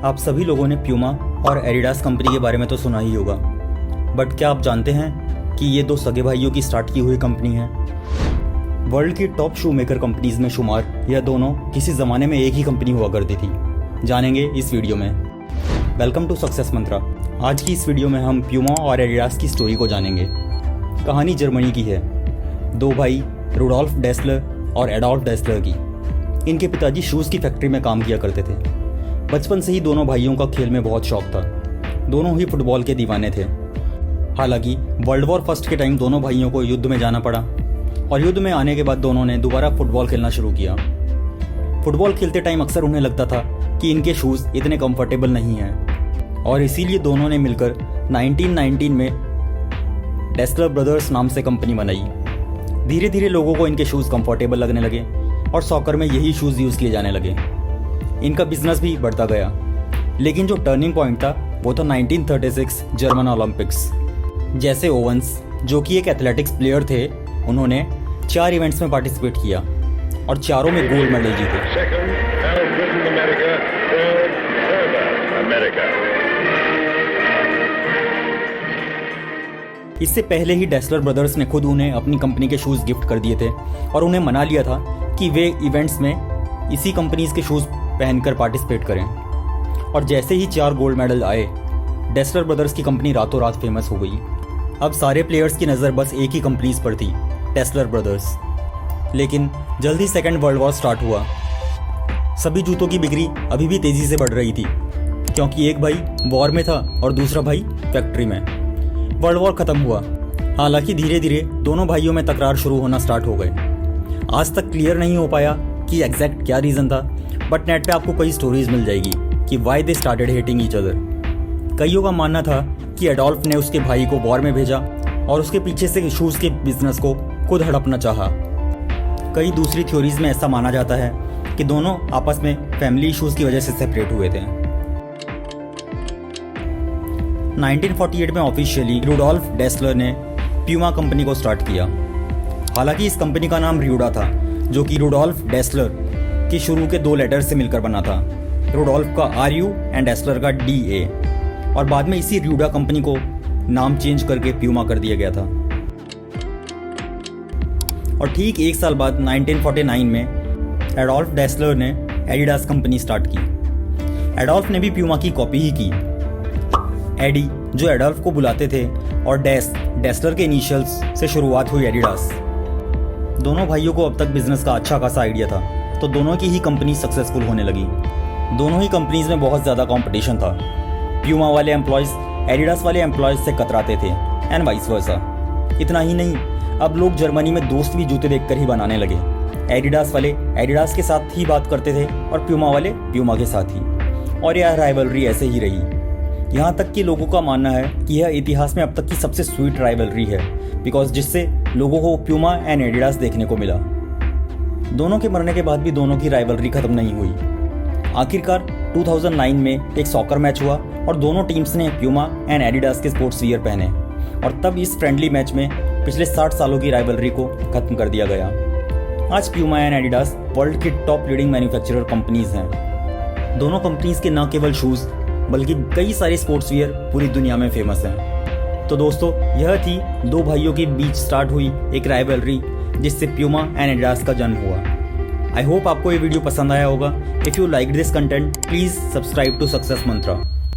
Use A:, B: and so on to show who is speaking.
A: आप सभी लोगों ने प्यूमा और एडिडास कंपनी के बारे में तो सुना ही होगा, बट क्या आप जानते हैं कि ये दो सगे भाइयों की स्टार्ट की हुई कंपनी है। वर्ल्ड की टॉप शू मेकर कंपनीज में शुमार यह दोनों किसी ज़माने में एक ही कंपनी हुआ करती थी। जानेंगे इस वीडियो में। वेलकम टू सक्सेस मंत्रा। आज की इस वीडियो में हम प्यूमा और एडिडास की स्टोरी को जानेंगे। कहानी जर्मनी की है। दो भाई रुडोल्फ डेसलर और एडोल्फ डेसलर की। इनके पिताजी शूज़ की फैक्ट्री में काम किया करते थे। बचपन से ही दोनों भाइयों का खेल में बहुत शौक था। दोनों ही फुटबॉल के दीवाने थे। हालांकि वर्ल्ड वॉर फर्स्ट के टाइम दोनों भाइयों को युद्ध में जाना पड़ा और युद्ध में आने के बाद दोनों ने दोबारा फुटबॉल खेलना शुरू किया। फुटबॉल खेलते टाइम अक्सर उन्हें लगता था कि इनके शूज़ इतने कंफर्टेबल नहीं हैं और इसीलिए दोनों ने मिलकर 1919 में डेसलर ब्रदर्स नाम से कंपनी बनाई। धीरे धीरे लोगों को इनके शूज़ कंफर्टेबल लगने लगे और सॉकर में यही शूज़ यूज़ किए जाने लगे। इनका बिजनेस भी बढ़ता गया, लेकिन जो टर्निंग पॉइंट था वो था 1936 जर्मन ओलंपिक्स। जैसे ओवंस, जो कि एक एथलेटिक्स प्लेयर थे, उन्होंने 4 इवेंट्स में पार्टिसिपेट किया और चारों में गोल्ड मेडल जीते। इससे पहले ही डेसलर ब्रदर्स ने खुद उन्हें अपनी कंपनी के शूज़ गिफ्ट कर दिए थे और उन्हें मना लिया था कि वे इवेंट्स में इसी कंपनीज के शूज़ पहनकर पार्टिसिपेट करें। और जैसे ही 4 गोल्ड मेडल आए, डेसलर ब्रदर्स की कंपनी रातों रात फेमस हो गई। अब सारे प्लेयर्स की नज़र बस एक ही कंपनीज पर थी, डेसलर ब्रदर्स। लेकिन जल्द ही सेकेंड वर्ल्ड वॉर स्टार्ट हुआ। सभी जूतों की बिक्री अभी भी तेज़ी से बढ़ रही थी, क्योंकि एक भाई वॉर में था और दूसरा भाई फैक्ट्री में। वर्ल्ड वॉर ख़त्म हुआ। हालांकि धीरे धीरे दोनों भाइयों में तकरार शुरू होना स्टार्ट हो गए। आज तक क्लियर नहीं हो पाया कि एग्जैक्ट क्या रीज़न था, बट नेट पे आपको कई स्टोरीज मिल जाएगी कि why they started hating each other. कईयों का मानना था कि एडोल्फ ने उसके भाई को वॉर में भेजा और उसके पीछे से शूज़ के बिजनेस को खुद हड़पना चाहा। कई दूसरी थ्योरीज में ऐसा माना जाता है कि दोनों आपस में फैमिली इशूज़ की वजह से सेपरेट हुए थे। 1948 में ऑफिशियली रुडोल्फ डेसलर ने प्यूमा कंपनी को स्टार्ट किया। हालांकि इस कंपनी का नाम रियूडा था, जो कि रुडोल्फ डेसलर के शुरू के 2 लेटर से मिलकर बना था। रुडोल्फ का RU एंड डेसलर का DA, और बाद में इसी रियूडा कंपनी को नाम चेंज करके प्यूमा कर दिया गया था। और ठीक 1 साल बाद 1949 में एडोल्फ डेसलर ने एडिडास कंपनी स्टार्ट की। एडोल्फ ने भी प्यूमा की कॉपी ही की। एडी, जो एडोल्फ को बुलाते थे, और डेसलर के इनिशियल्स से शुरुआत हुई एडिडास। दोनों भाइयों को अब तक बिजनेस का अच्छा खासा आइडिया था, तो दोनों की ही कंपनी सक्सेसफुल होने लगी। दोनों ही कंपनीज में बहुत ज़्यादा कंपटीशन था। प्यूमा वाले एम्प्लॉयज़ एडिडास वाले एम्प्लॉयज़ से कतराते थे एंड वाइस वर्सा। इतना ही नहीं, अब लोग जर्मनी में दोस्त भी जूते देखकर ही बनाने लगे। एडिडास वाले एडिडास के साथ ही बात करते थे और प्यूमा वाले प्यूमा के साथ ही। और यह राइवलरी ऐसे ही रही। यहाँ तक कि लोगों का मानना है कि यह इतिहास में अब तक की सबसे स्वीट राइवलरी है, बिकॉज जिससे लोगों को प्यूमा एंड एडिडास देखने को मिला। दोनों के मरने के बाद भी दोनों की राइवलरी खत्म नहीं हुई। आखिरकार 2009 में एक सॉकर मैच हुआ और दोनों टीम्स ने प्यूमा एंड एडिडास के स्पोर्ट्स वियर पहने, और तब इस फ्रेंडली मैच में पिछले 60 सालों की राइवलरी को खत्म कर दिया गया। आज प्यूमा एंड एडिडास वर्ल्ड की टॉप लीडिंग मैन्युफैक्चरर कंपनीज हैं। दोनों कंपनीज के न केवल शूज़ बल्कि कई सारे स्पोर्ट्स वियर पूरी दुनिया में फेमस हैं। तो दोस्तों, यह थी 2 भाइयों के बीच स्टार्ट हुई एक राइवलरी, जिससे प्यूमा एंड एडिडास का जन्म हुआ। आई होप आपको ये वीडियो पसंद आया होगा। If you like this content, please subscribe to Success Mantra.